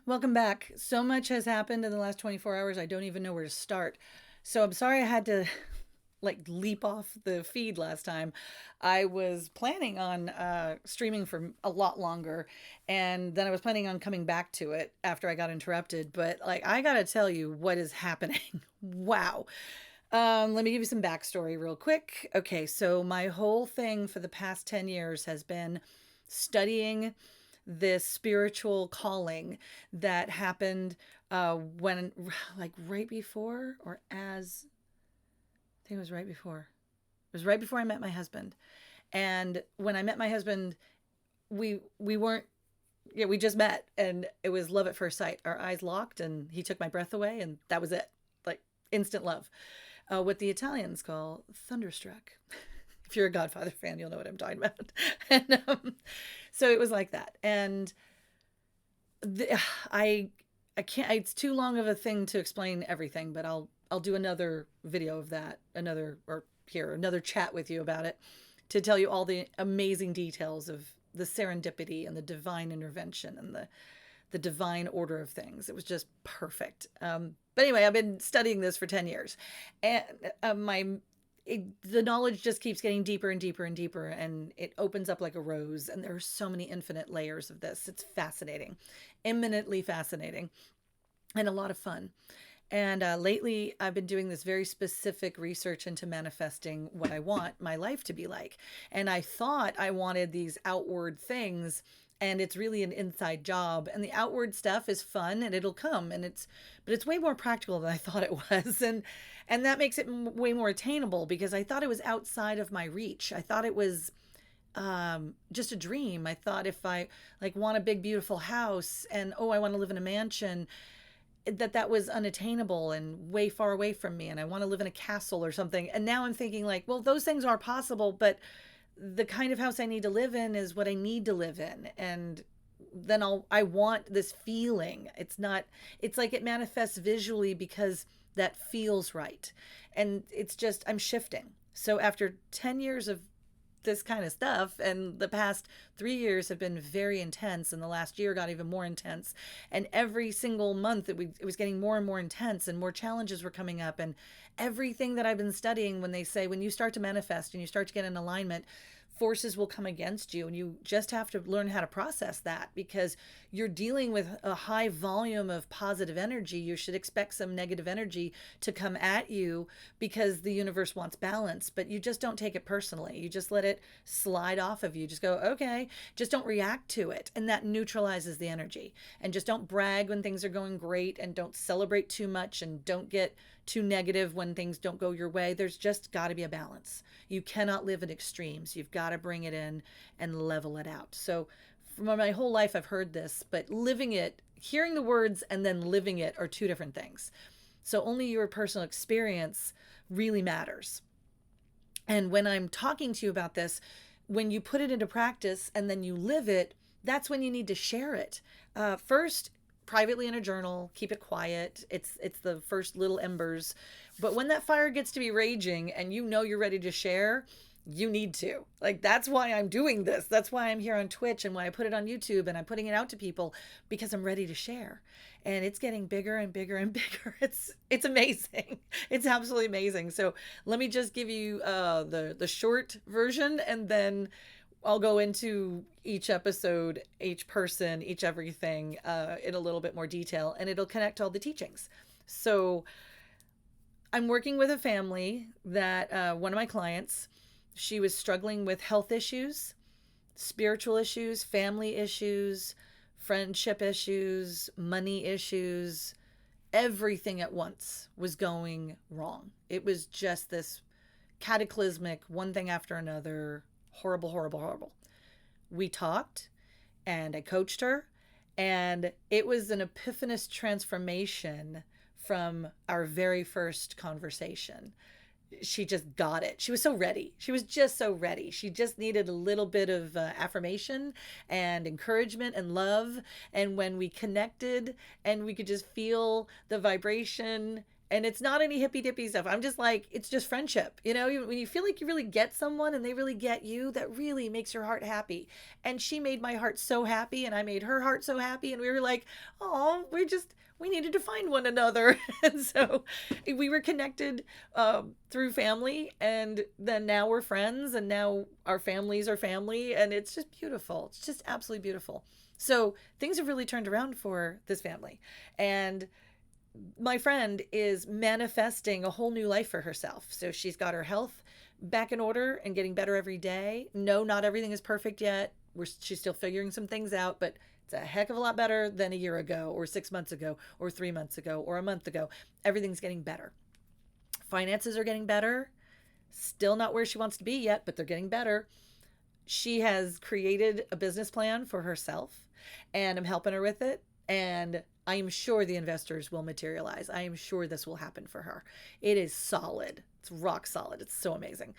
Welcome back. So much has happened in the last 24 hours. I don't even know where to start. So I'm sorry I had to leap off the feed last time. I was planning on streaming for a lot longer, and then I was planning on coming back to it after I got interrupted. But I gotta tell you what is happening. Wow. Let me give you some backstory real quick. Okay, so my whole thing for the past 10 years has been studying this spiritual calling that happened when, right before, or as I think it was right before. It was right before I met my husband. And when I met my husband, we weren't, yeah, we just met, and it was love at first sight. Our eyes locked, and he took my breath away, and that was it. Like instant love. What the Italians call thunderstruck. If you're a Godfather fan, you'll know what I'm talking about. And so it was like that. And the, I I can't. It's too long of a thing to explain everything, but I'll do another video of that, another chat with you about it, to tell you all the amazing details of the serendipity and the divine intervention and the divine order of things. It was just perfect. But anyway, I've been studying this for 10 years, and the knowledge just keeps getting deeper and deeper and deeper, and it opens up like a rose. And there are so many infinite layers of this. It's fascinating, eminently fascinating, and a lot of fun. And lately, I've been doing this very specific research into manifesting what I want my life to be like. And I thought I wanted these outward things, and it's really an inside job. And the outward stuff is fun, and it'll come, but it's way more practical than I thought it was, and that makes it way more attainable, because I thought it was outside of my reach. I thought it was just a dream. I thought if I want a big beautiful house, and oh, I want to live in a mansion, that was unattainable and way far away from me, and I want to live in a castle or something. And now I'm thinking, well, those things are possible, but the kind of house I need to live in is what I need to live in. And then I want this feeling. It's like it manifests visually because that feels right. And it's just, I'm shifting. So after 10 years of this kind of stuff, and the past 3 years have been very intense, and the last year got even more intense, and every single month it was getting more and more intense, and more challenges were coming up. And everything that I've been studying, when they say when you start to manifest and you start to get in alignment, forces will come against you, and you just have to learn how to process that, because you're dealing with a high volume of positive energy. You should expect some negative energy to come at you, because the universe wants balance, but you just don't take it personally. You just let it slide off of you. Just go, okay, just don't react to it, and that neutralizes the energy. And just don't brag when things are going great, and don't celebrate too much, and don't get too negative when things don't go your way. There's just got to be a balance. You cannot live in extremes. You've got to bring it in and level it out. So for my whole life, I've heard this, but living it, hearing the words and then living it, are two different things. So only your personal experience really matters. And when I'm talking to you about this, when you put it into practice and then you live it, that's when you need to share it. First, privately in a journal, keep it quiet. It's the first little embers. But when that fire gets to be raging and you know you're ready to share, you need to. That's why I'm doing this. That's why I'm here on Twitch, and why I put it on YouTube, and I'm putting it out to people, because I'm ready to share. And it's getting bigger and bigger and bigger. It's amazing. It's absolutely amazing. So let me just give you the short version, and then I'll go into each episode, each person, each everything in a little bit more detail, and it'll connect to all the teachings. So I'm working with a family that one of my clients, she was struggling with health issues, spiritual issues, family issues, friendship issues, money issues. Everything at once was going wrong. It was just this cataclysmic, one thing after another, horrible, horrible, horrible. We talked, and I coached her, and it was an epiphanous transformation from our very first conversation. She just got it. She was so ready. She was just so ready. She just needed a little bit of affirmation and encouragement and love. And when we connected and we could just feel the vibration, And it's not any hippy dippy stuff. I'm just like, it's just friendship. When you feel like you really get someone and they really get you, that really makes your heart happy. And she made my heart so happy, and I made her heart so happy. And we were like, oh, we needed to find one another. And so we were connected through family. And then now we're friends, and now our families are family. And it's just beautiful. It's just absolutely beautiful. So things have really turned around for this family. And my friend is manifesting a whole new life for herself. So she's got her health back in order and getting better every day. No, not everything is perfect yet. She's still figuring some things out, but it's a heck of a lot better than a year ago, or 6 months ago, or 3 months ago, or a month ago. Everything's getting better. Finances are getting better. Still not where she wants to be yet, but they're getting better. She has created a business plan for herself, and I'm helping her with it. And I am sure the investors will materialize. I am sure this will happen for her. It is solid. It's rock solid. It's so amazing.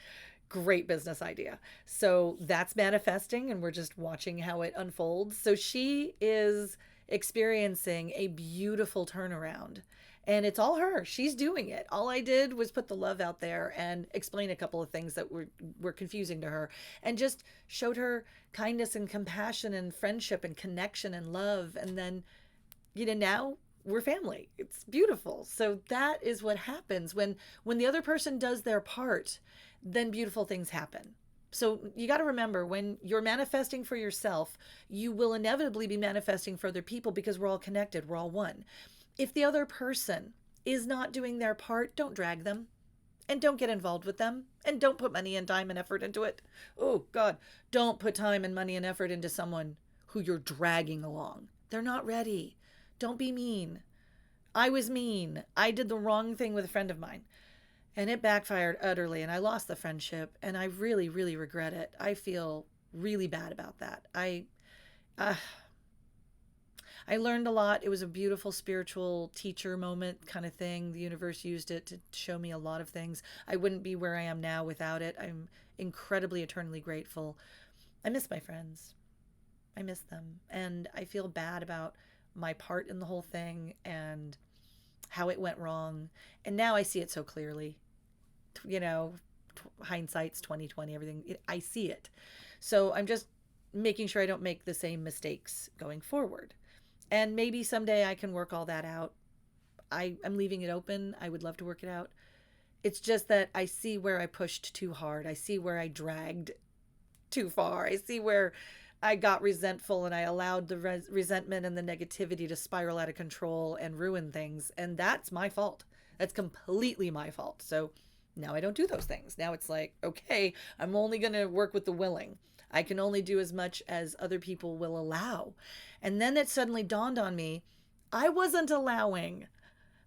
Great business idea. So that's manifesting, and we're just watching how it unfolds. So she is experiencing a beautiful turnaround, and it's all her. She's doing it. All I did was put the love out there and explain a couple of things that were confusing to her, and just showed her kindness and compassion and friendship and connection and love. And then, now we're family. It's beautiful. So that is what happens when the other person does their part, then beautiful things happen. So you got to remember, when you're manifesting for yourself, you will inevitably be manifesting for other people, because we're all connected. We're all one. If the other person is not doing their part, don't drag them, and don't get involved with them, and don't put money and time and effort into it. Oh God, don't put time and money and effort into someone who you're dragging along. They're not ready. Don't be mean. I was mean. I did the wrong thing with a friend of mine, and it backfired utterly, and I lost the friendship, and I really, really regret it. I feel really bad about that. I learned a lot. It was a beautiful spiritual teacher moment kind of thing. The universe used it to show me a lot of things. I wouldn't be where I am now without it. I'm incredibly, eternally grateful. I miss my friends. I miss them. And I feel bad about my part in the whole thing and how it went wrong. And now I see it so clearly. Hindsight's 2020, everything. I see it. So I'm just making sure I don't make the same mistakes going forward. And maybe someday I can work all that out. I'm leaving it open. I would love to work it out. It's just that I see where I pushed too hard. I see where I dragged too far. I see where I got resentful, and I allowed the resentment and the negativity to spiral out of control and ruin things. And that's my fault. That's completely my fault. So now I don't do those things. Now it's like, okay, I'm only going to work with the willing. I can only do as much as other people will allow. And then it suddenly dawned on me, I wasn't allowing,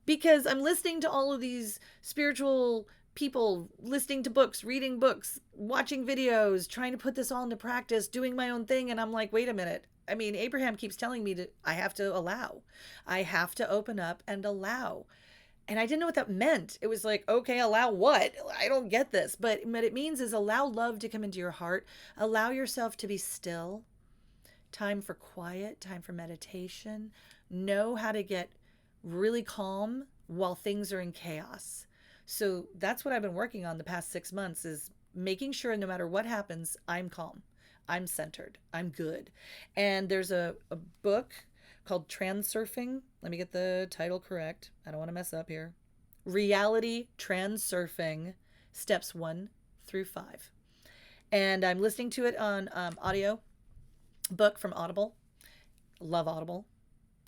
because I'm listening to all of these spiritual people, listening to books, reading books, watching videos, trying to put this all into practice, doing my own thing. And I'm like, wait a minute. I mean, Abraham keeps telling me I have to allow. I have to open up and allow. And I didn't know what that meant. It was like, okay, allow what? I don't get this. But what it means is allow love to come into your heart. Allow yourself to be still. Time for quiet, time for meditation. Know how to get really calm while things are in chaos. So that's what I've been working on the past 6 months, is making sure no matter what happens, I'm calm. I'm centered. I'm good. And there's a book called Transurfing. Let me get the title correct. I don't want to mess up here. Reality Transurfing, Steps 1 through 5. And I'm listening to it on audio book from Audible. Love Audible.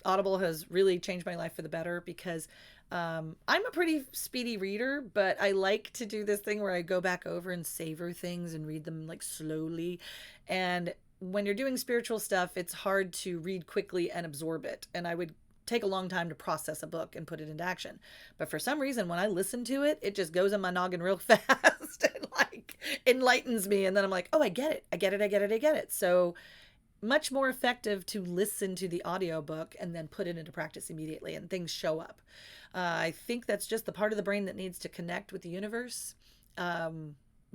Audible has really changed my life for the better, because I'm a pretty speedy reader, but I like to do this thing where I go back over and savor things and read them like slowly. And when you're doing spiritual stuff, it's hard to read quickly and absorb it. And I would take a long time to process a book and put it into action. But for some reason, when I listen to it, it just goes in my noggin real fast and like enlightens me. And then I'm like, oh, I get it. I get it. I get it. I get it. So much more effective to listen to the audiobook and then put it into practice immediately, and things show up. I think that's just the part of the brain that needs to connect with the universe.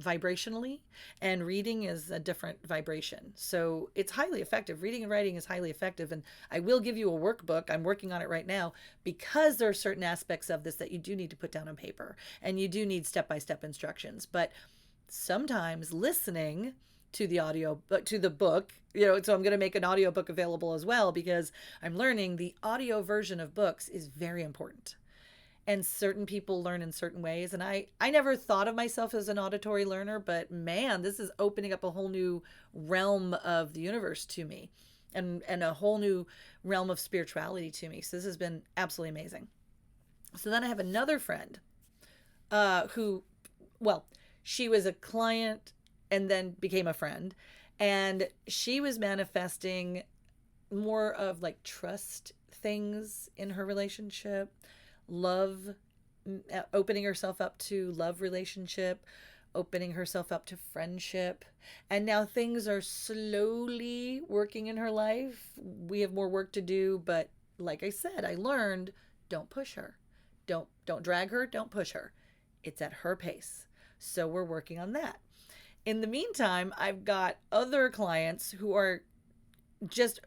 vibrationally, and reading is a different vibration. So it's highly effective. Reading and writing is highly effective. And I will give you a workbook. I'm working on it right now because there are certain aspects of this that you do need to put down on paper and you do need step by step instructions. But sometimes listening to the audio, to the book, so I'm going to make an audio book available as well because I'm learning the audio version of books is very important, and certain people learn in certain ways. And I never thought of myself as an auditory learner, but man, this is opening up a whole new realm of the universe to me, and a whole new realm of spirituality to me. So this has been absolutely amazing. So then I have another friend who, well, she was a client and then became a friend, and she was manifesting more of like trust things in her relationship, love, opening herself up to love relationship, opening herself up to friendship. And now things are slowly working in her life. We have more work to do, but like I said, I learned, don't push her. Don't drag her, don't push her. It's at her pace. So we're working on that. In the meantime, I've got other clients who are just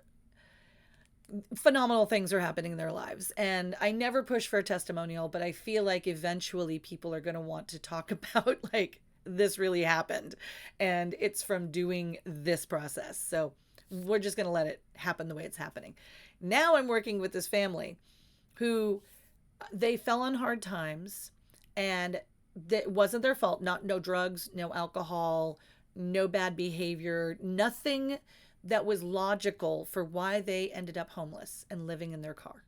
phenomenal things are happening in their lives. And I never push for a testimonial, but I feel like eventually people are going to want to talk about like this really happened. And it's from doing this process. So we're just going to let it happen the way it's happening. Now I'm working with this family who they fell on hard times, and that wasn't their fault. No drugs, no alcohol, no bad behavior, nothing that was logical for why they ended up homeless and living in their car.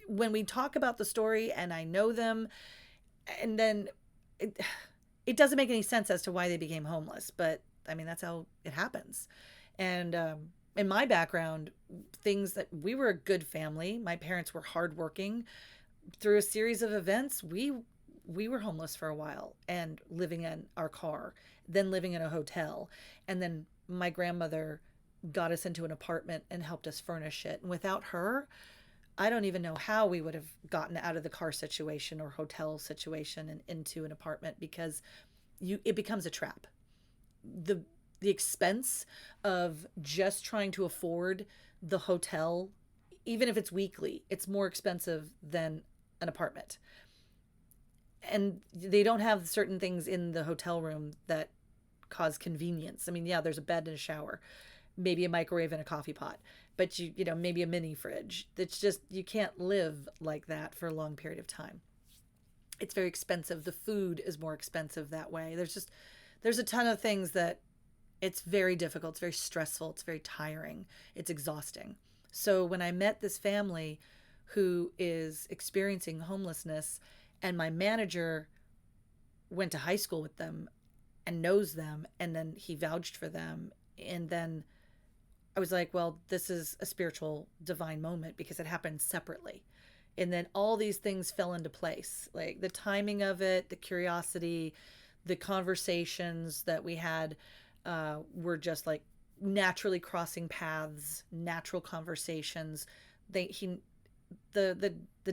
When we talk about the story and I know them, and then it doesn't make any sense as to why they became homeless, but I mean, that's how it happens. And in my background, things that we were a good family. My parents were hardworking. Through a series of events, we were homeless for a while and living in our car, then living in a hotel. And then my grandmother got us into an apartment and helped us furnish it. And without her, I don't even know how we would have gotten out of the car situation or hotel situation and into an apartment, because it becomes a trap. The expense of just trying to afford the hotel, even if it's weekly, it's more expensive than an apartment. And they don't have certain things in the hotel room that cause convenience. I mean, yeah, there's a bed and a shower, maybe a microwave and a coffee pot, but maybe a mini fridge. It's just, you can't live like that for a long period of time. It's very expensive. The food is more expensive that way. There's a ton of things that it's very difficult. It's very stressful. It's very tiring. It's exhausting. So when I met this family who is experiencing homelessness, and my manager went to high school with them and knows them, and then he vouched for them. And then I was like, well, this is a spiritual divine moment because it happened separately. And then all these things fell into place, like the timing of it, the curiosity, the conversations that we had were just like naturally crossing paths, natural conversations. The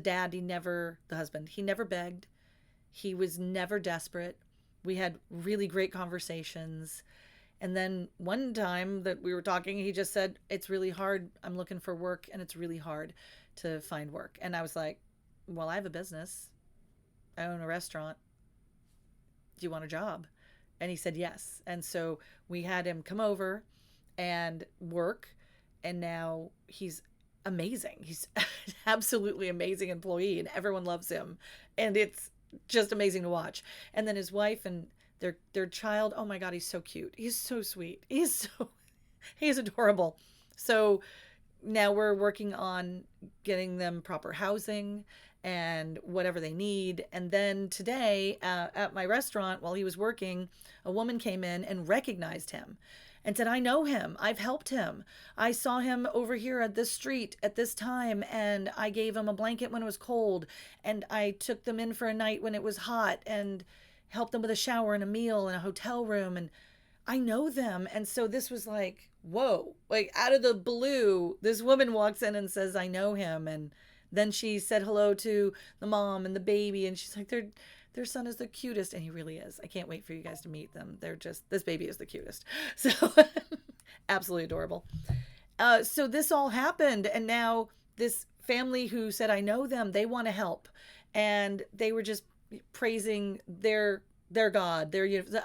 dad, the husband, he never begged. He was never desperate. We had really great conversations. And then one time that we were talking, he just said, it's really hard. I'm looking for work and it's really hard to find work. And I was like, well, I have a business. I own a restaurant. Do you want a job? And he said yes. And so we had him come over and work. And now he's amazing. He's an absolutely amazing employee and everyone loves him. And it's just amazing to watch. And then his wife and their child, oh my God, he's so cute. He's so sweet. He's adorable. So now we're working on getting them proper housing and whatever they need. And then today at my restaurant, while he was working, a woman came in and recognized him and said, I know him. I've helped him. I saw him over here at this street at this time, and I gave him a blanket when it was cold, and I took them in for a night when it was hot, and helped them with a shower and a meal and a hotel room, and I know them. And so this was like, whoa, like out of the blue, this woman walks in and says, I know him. And then she said hello to the mom and the baby, and she's like, Their son is the cutest, and he really is. I can't wait for you guys to meet them. They're just, this baby is the cutest. So absolutely adorable. So this all happened, and now this family who said I know them, they want to help, and they were just praising their God.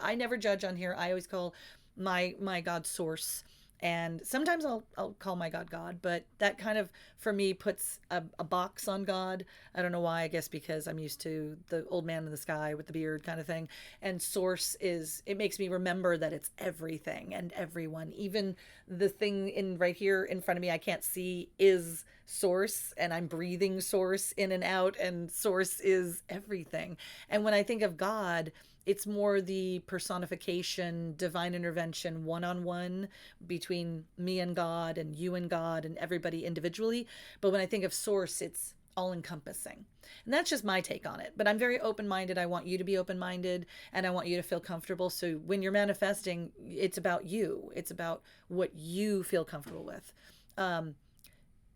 I never judge on here. I always call my God source. And sometimes I'll call my God God, but that kind of, for me, puts a box on God. I don't know why. I guess because I'm used to the old man in the sky with the beard kind of thing. And source it makes me remember that it's everything and everyone. Even the thing in right here in front of me I can't see is source, and I'm breathing source in and out, and source is everything. And when I think of God, it's more the personification, divine intervention, one-on-one between me and God and you and God and everybody individually. But when I think of source, it's all encompassing. And that's just my take on it. But I'm very open-minded. I want you to be open-minded, and I want you to feel comfortable. So when you're manifesting, it's about you. It's about what you feel comfortable with.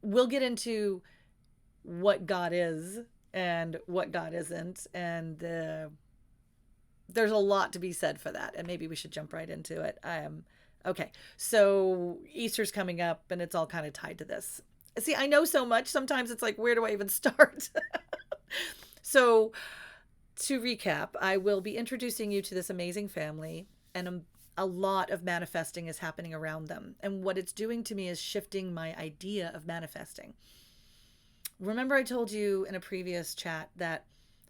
We'll get into what God is and what God isn't, and there's a lot to be said for that, and maybe we should jump right into it. Okay, so Easter's coming up, and it's all kind of tied to this. See, I know so much. Sometimes it's like, where do I even start? So, to recap, I will be introducing you to this amazing family, and a lot of manifesting is happening around them. And what it's doing to me is shifting my idea of manifesting. Remember, I told you in a previous chat that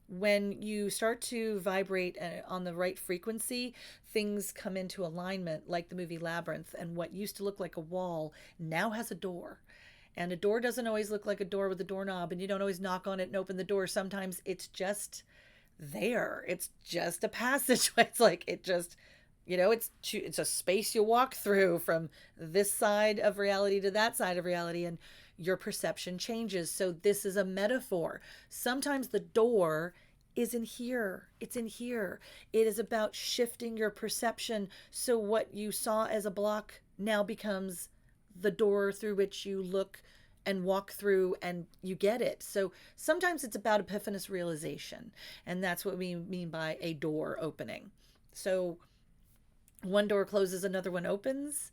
when you start to vibrate on the right frequency, things come into alignment, like the movie Labyrinth, and what used to look like a wall now has a door. And a door doesn't always look like a door with a doorknob, and you don't always knock on it and open the door. Sometimes it's just there. It's just a passageway. It's like, it just, it's a space you walk through from this side of reality to that side of reality, and your perception changes. So this is a metaphor. Sometimes the door is in here. It's in here. It is about shifting your perception. So what you saw as a block now becomes the door through which you look and walk through, and you get it. So sometimes it's about epiphanous realization. And that's what we mean by a door opening. So one door closes, another one opens,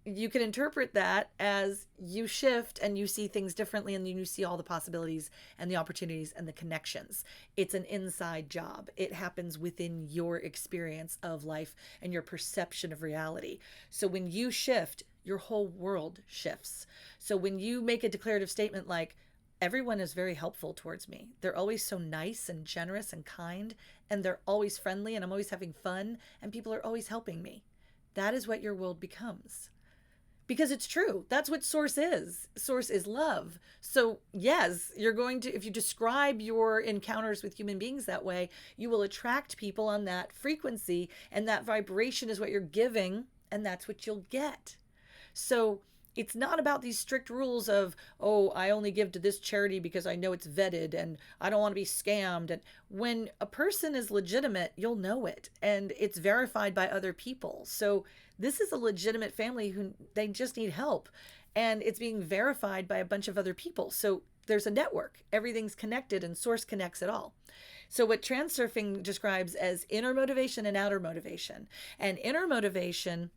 you can interpret that as you shift and you see things differently, and then you see all the possibilities and the opportunities and the connections. It's an inside job. It happens within your experience of life and your perception of reality. So when you shift, your whole world shifts. So when you make a declarative statement like, everyone is very helpful towards me, they're always so nice and generous and kind, and they're always friendly, and I'm always having fun, and people are always helping me, that is what your world becomes. Because it's true. That's what source is. Source is love. So yes, you're going to, if you describe your encounters with human beings that way, you will attract people on that frequency, and that vibration is what you're giving, and that's what you'll get. So it's not about these strict rules of, oh, I only give to this charity because I know it's vetted and I don't want to be scammed. And when a person is legitimate, you'll know it, and it's verified by other people. So this is a legitimate family who they just need help, and it's being verified by a bunch of other people. So there's a network. Everything's connected, and source connects it all. So what transurfing describes as inner motivation and outer motivation. And inner motivation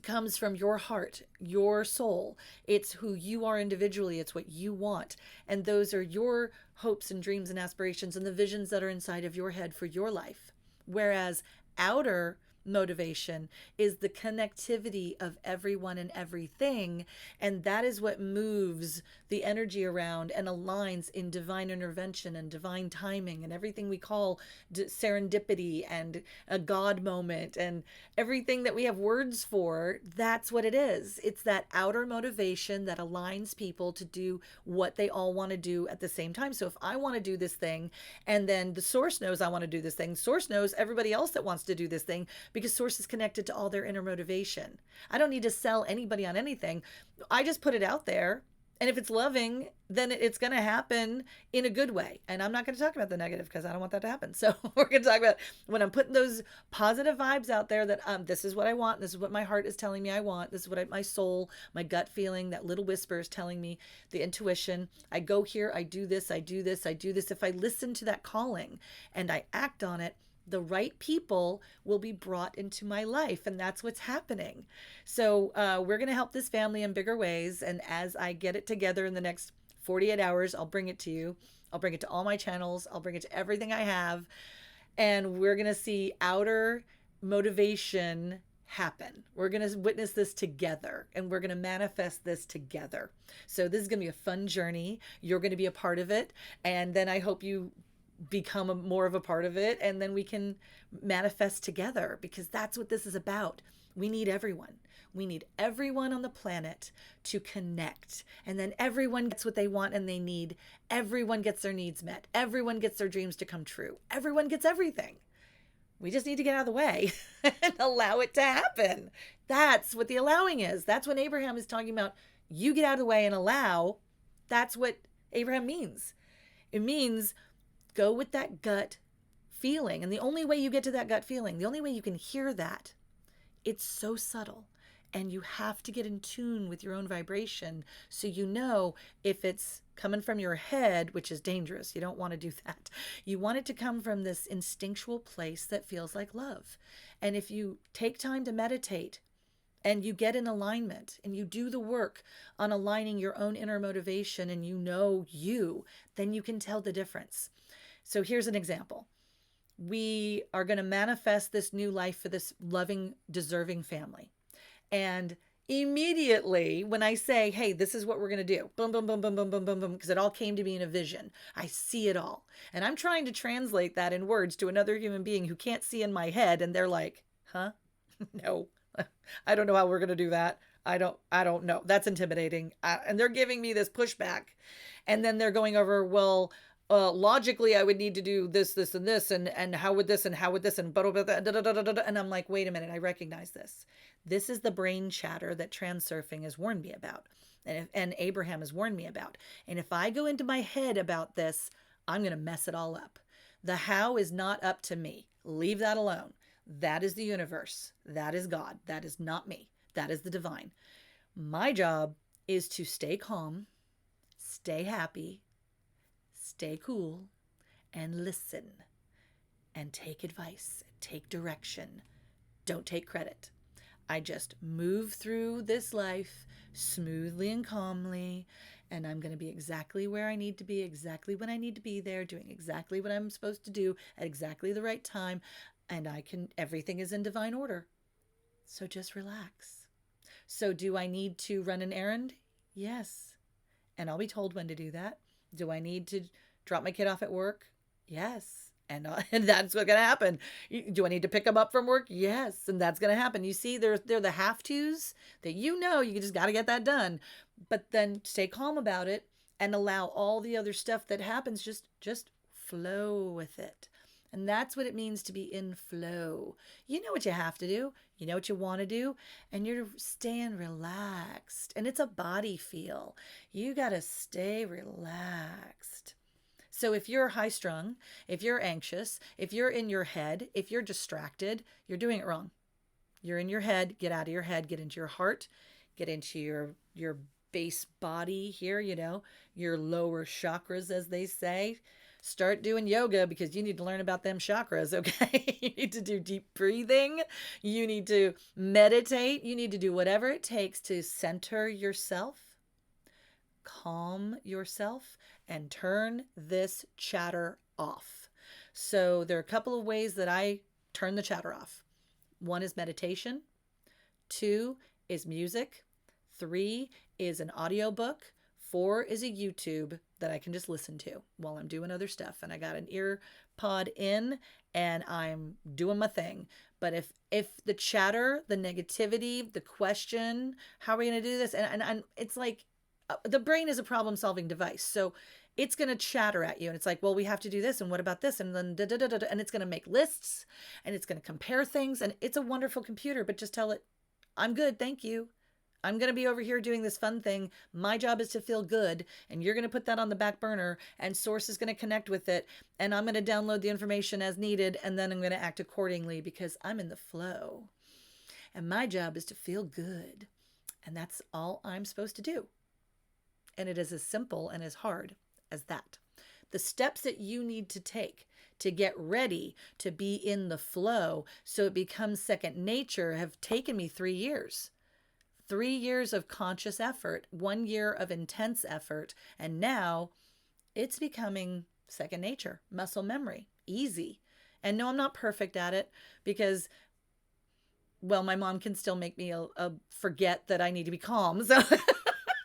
comes from your heart, your soul. It's who you are individually. It's what you want. And those are your hopes and dreams and aspirations and the visions that are inside of your head for your life. Whereas outer motivation is the connectivity of everyone and everything, and that is what moves the energy around and aligns in divine intervention and divine timing and everything we call serendipity and a God moment and everything that we have words for. That's what it is. It's that outer motivation that aligns people to do what they all want to do at the same time. So if I want to do this thing, and then the source knows I want to do this thing, source knows everybody else that wants to do this thing, because source is connected to all their inner motivation. I don't need to sell anybody on anything. I just put it out there, And if it's loving, then it's going to happen in a good way. And I'm not going to talk about the negative because I don't want that to happen. So we're going to talk about when I'm putting those positive vibes out there that this is what I want. This is what my heart is telling me I want. This is what my soul, my gut feeling, that little whisper is telling me, the intuition. I go here, I do this, I do this, I do this. If I listen to that calling and I act on it, the right people will be brought into my life. And that's what's happening. So we're going to help this family in bigger ways. And as I get it together in the next 48 hours, I'll bring it to you. I'll bring it to all my channels. I'll bring it to everything I have. And we're going to see outer motivation happen. We're going to witness this together, and we're going to manifest this together. So this is going to be a fun journey. You're going to be a part of it. And then I hope you become more of a part of it, and then we can manifest together, because that's what this is about. We need everyone. We need everyone on the planet to connect, and then everyone gets what they want and they need. Everyone gets their needs met. Everyone gets their dreams to come true. Everyone gets everything. We just need to get out of the way and allow it to happen. That's what the allowing is. That's when Abraham is talking about, you get out of the way and allow. That's what Abraham means. It means go with that gut feeling. And the only way you get to that gut feeling, the only way you can hear that, it's so subtle. And you have to get in tune with your own vibration so you know if it's coming from your head, which is dangerous. You don't want to do that. You want it to come from this instinctual place that feels like love. And if you take time to meditate and you get in alignment and you do the work on aligning your own inner motivation, and you know you, then you can tell the difference. So here's an example. We are going to manifest this new life for this loving, deserving family. And immediately when I say, hey, this is what we're going to do, boom, boom, boom, boom, boom, boom, boom, boom, because it all came to me in a vision. I see it all. And I'm trying to translate that in words to another human being who can't see in my head. And they're like, huh? No, I don't know how we're going to do that. I don't know. That's intimidating. And they're giving me this pushback. And then they're going over, well, logically, I would need to do this, this, and this, and how would this, and how would this, and blah, blah, blah, da, da, da, da, da. And I'm like, wait a minute, I recognize this. This is the brain chatter that transurfing has warned me about, and Abraham has warned me about. And if I go into my head about this, I'm going to mess it all up. The how is not up to me. Leave that alone. That is the universe. That is God. That is not me. That is the divine. My job is to stay calm, stay happy, stay cool, and listen, and take advice, take direction. Don't take credit. I just move through this life smoothly and calmly, and I'm going to be exactly where I need to be, exactly when I need to be there, doing exactly what I'm supposed to do at exactly the right time, and everything is in divine order. So just relax. So do I need to run an errand? Yes. And I'll be told when to do that. Do I need to drop my kid off at work? Yes. And that's what's going to happen. Do I need to pick them up from work? Yes. And that's going to happen. You see, they're the have-tos that you just got to get that done. But then stay calm about it and allow all the other stuff that happens, just flow with it. And that's what it means to be in flow. You know what you have to do. You know what you want to do. And you're staying relaxed. And it's a body feel. You got to stay relaxed. So if you're high strung, if you're anxious, if you're in your head, if you're distracted, you're doing it wrong. You're in your head. Get out of your head. Get into your heart. Get into your base body here, your lower chakras, as they say. Start doing yoga, because you need to learn about them chakras, okay? You need to do deep breathing. You need to meditate. You need to do whatever it takes to center yourself, calm yourself, and turn this chatter off. So there are a couple of ways that I turn the chatter off. 1 is meditation. 2 is music. 3 is an audiobook. 4 is a YouTube that I can just listen to while I'm doing other stuff. And I got an ear pod in and I'm doing my thing. But if the chatter, the negativity, the question, how are we going to do this? And it's like, the brain is a problem-solving device. So it's going to chatter at you. And it's like, well, we have to do this. And what about this? And then and it's going to make lists and it's going to compare things. And it's a wonderful computer, but just tell it, I'm good. Thank you. I'm going to be over here doing this fun thing. My job is to feel good, and you're going to put that on the back burner, and Source is going to connect with it, and I'm going to download the information as needed, and then I'm going to act accordingly because I'm in the flow. And my job is to feel good, and that's all I'm supposed to do. And it is as simple and as hard as that. The steps that you need to take to get ready to be in the flow so it becomes second nature have taken me 3 years. 3 years of conscious effort, 1 year of intense effort, and now it's becoming second nature, muscle memory, easy. And no, I'm not perfect at it because, well, my mom can still make me forget that I need to be calm. So,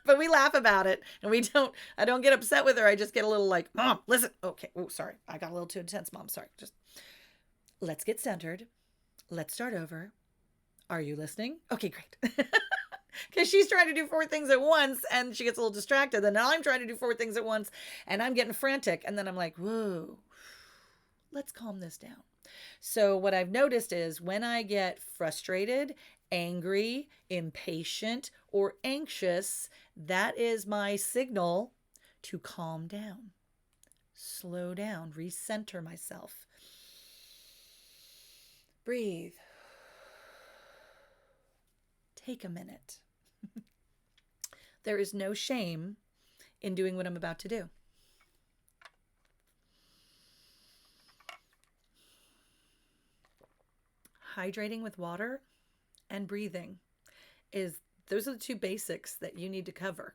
but we laugh about it, and I don't get upset with her. I just get a little like, Mom, listen. Okay. Oh, sorry. I got a little too intense, Mom. Sorry. Just let's get centered. Let's start over. Are you listening? Okay, great. Because she's trying to do 4 things at once and she gets a little distracted. And now I'm trying to do 4 things at once and I'm getting frantic. And then I'm like, whoa, let's calm this down. So what I've noticed is when I get frustrated, angry, impatient, or anxious, that is my signal to calm down, slow down, recenter myself. Breathe. Take a minute. There is no shame in doing what I'm about to do. Hydrating with water and breathing those are the 2 basics that you need to cover.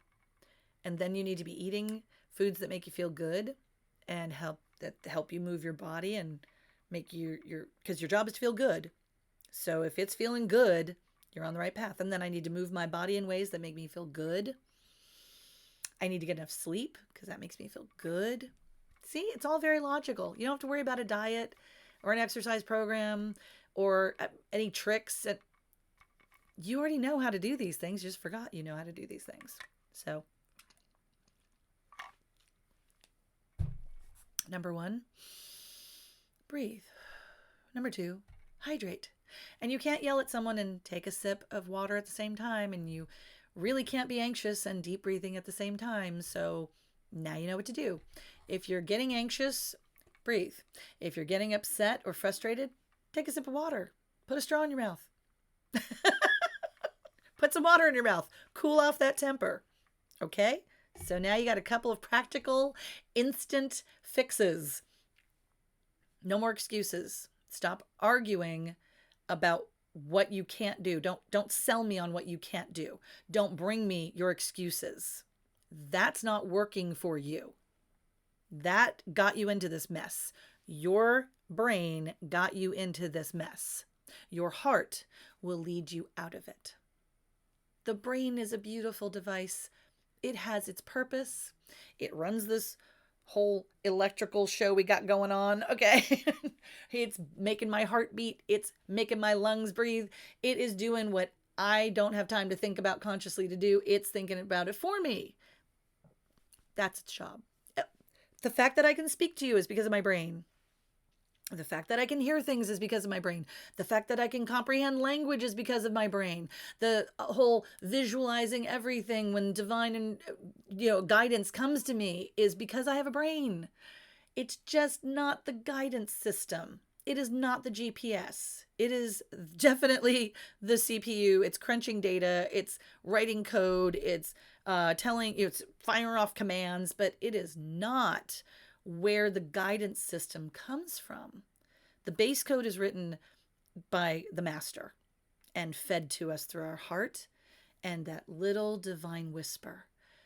And then you need to be eating foods that make you feel good and help you move your body and make because your job is to feel good. So if it's feeling good, you're on the right path. And then I need to move my body in ways that make me feel good. I need to get enough sleep because that makes me feel good. See, it's all very logical. You don't have to worry about a diet or an exercise program or any tricks. You already know how to do these things. You just forgot you know how to do these things. So, number 1, breathe. Number 2, hydrate. And you can't yell at someone and take a sip of water at the same time. And you really can't be anxious and deep breathing at the same time. So now you know what to do. If you're getting anxious, breathe. If you're getting upset or frustrated, take a sip of water. Put a straw in your mouth. Put some water in your mouth. Cool off that temper. Okay? So now you got a couple of practical, instant fixes. No more excuses. Stop arguing about what you can't do. Don't sell me on what you can't do. Don't bring me your excuses. That's not working for you. That got you into this mess. Your brain got you into this mess. Your heart will lead you out of it. The brain is a beautiful device. It has its purpose. It runs this whole electrical show we got going on. Okay. It's making my heart beat. It's making my lungs breathe. It is doing what I don't have time to think about consciously to do. It's thinking about it for me. That's its job. The fact that I can speak to you is because of my brain. The fact that I can hear things is because of my brain. The fact that I can comprehend language is because of my brain. The whole visualizing everything when divine and guidance comes to me is because I have a brain. It's just not the guidance system. It is not the GPS. It is definitely the CPU. It's crunching data. It's writing code. It's it's firing off commands, but it is not where the guidance system comes from. The base code is written by the master and fed to us through our heart and that little divine whisper.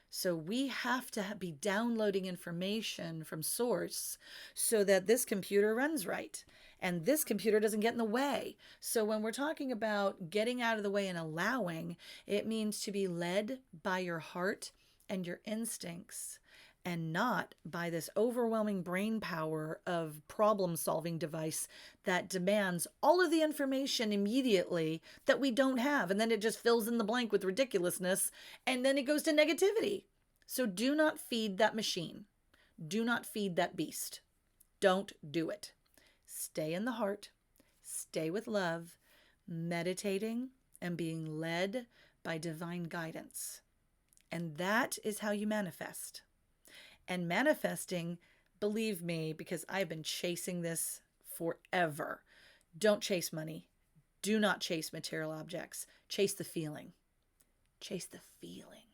So we have to be downloading information from source so that this computer runs right and this computer doesn't get in the way. So when we're talking about getting out of the way and allowing, it means to be led by your heart and your instincts and not by this overwhelming brain power of problem-solving device that demands all of the information immediately that we don't have. And then it just fills in the blank with ridiculousness, and then it goes to negativity. So do not feed that machine. Do not feed that beast. Don't do it. Stay in the heart. Stay with love, meditating and being led by divine guidance. And that is how you manifest. And manifesting, believe me, because I've been chasing this forever. Don't chase money. Do not chase material objects. Chase the feeling. Chase the feeling.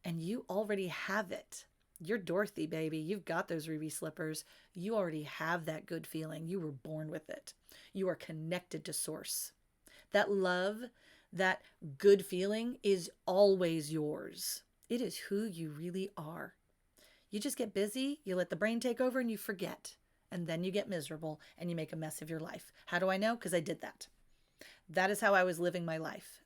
And you already have it. You're Dorothy, baby. You've got those ruby slippers. You already have that good feeling. You were born with it. You are connected to source. That love, that good feeling is always yours. It is who you really are. You just get busy, you let the brain take over, and you forget. And then you get miserable and you make a mess of your life. How do I know? Because I did that. That is how I was living my life.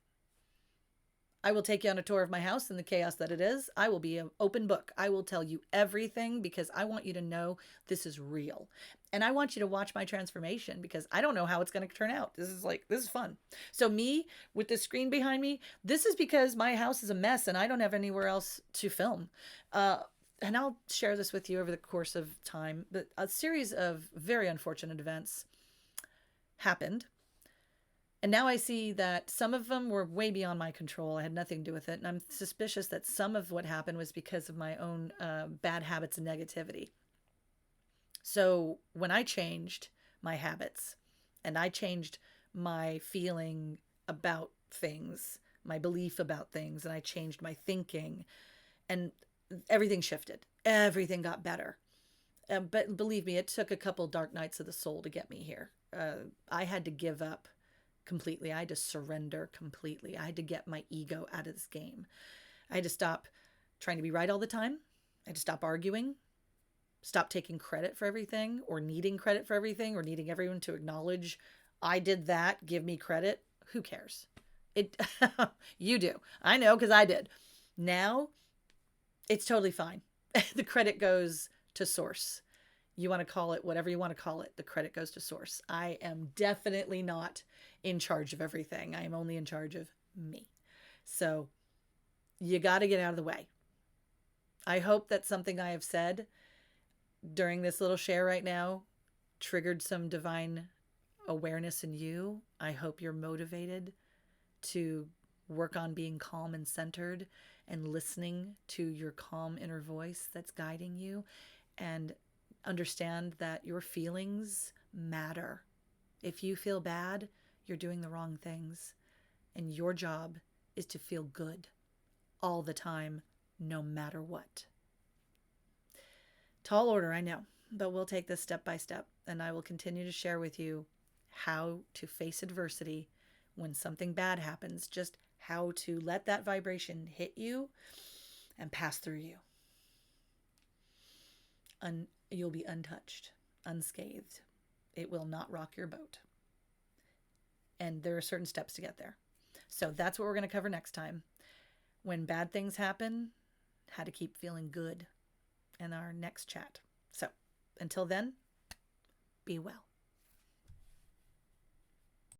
I will take you on a tour of my house in the chaos that it is. I will be an open book. I will tell you everything because I want you to know this is real. And I want you to watch my transformation because I don't know how it's going to turn out. This is fun. So me with the screen behind me, this is because my house is a mess and I don't have anywhere else to film. And I'll share this with you over the course of time. But a series of very unfortunate events happened. And now I see that some of them were way beyond my control. I had nothing to do with it. And I'm suspicious that some of what happened was because of my own bad habits and negativity. So when I changed my habits and I changed my feeling about things, my belief about things, and I changed my thinking, and everything shifted. Everything got better. But believe me, it took a couple dark nights of the soul to get me here. I had to give up completely. I had to surrender completely. I had to get my ego out of this game. I had to stop trying to be right all the time. I had to stop arguing, stop taking credit for everything or needing credit for everything or needing everyone to acknowledge I did that, give me credit. Who cares? You do. I know because I did. Now it's totally fine. The credit goes to source. You want to call it whatever you want to call it. The credit goes to source. I am definitely not in charge of everything. I am only in charge of me. So you got to get out of the way. I hope that something I have said during this little share right now triggered some divine awareness in you. I hope you're motivated to work on being calm and centered and listening to your calm inner voice that's guiding you, and understand that your feelings matter. If you feel bad, you're doing the wrong things. And your job is to feel good all the time, no matter what. Tall order, I know, but we'll take this step by step, and I will continue to share with you how to face adversity when something bad happens, just how to let that vibration hit you and pass through you. You'll be untouched, unscathed. It will not rock your boat. And there are certain steps to get there. So that's what we're going to cover next time. When bad things happen, how to keep feeling good in our next chat. So until then, be well.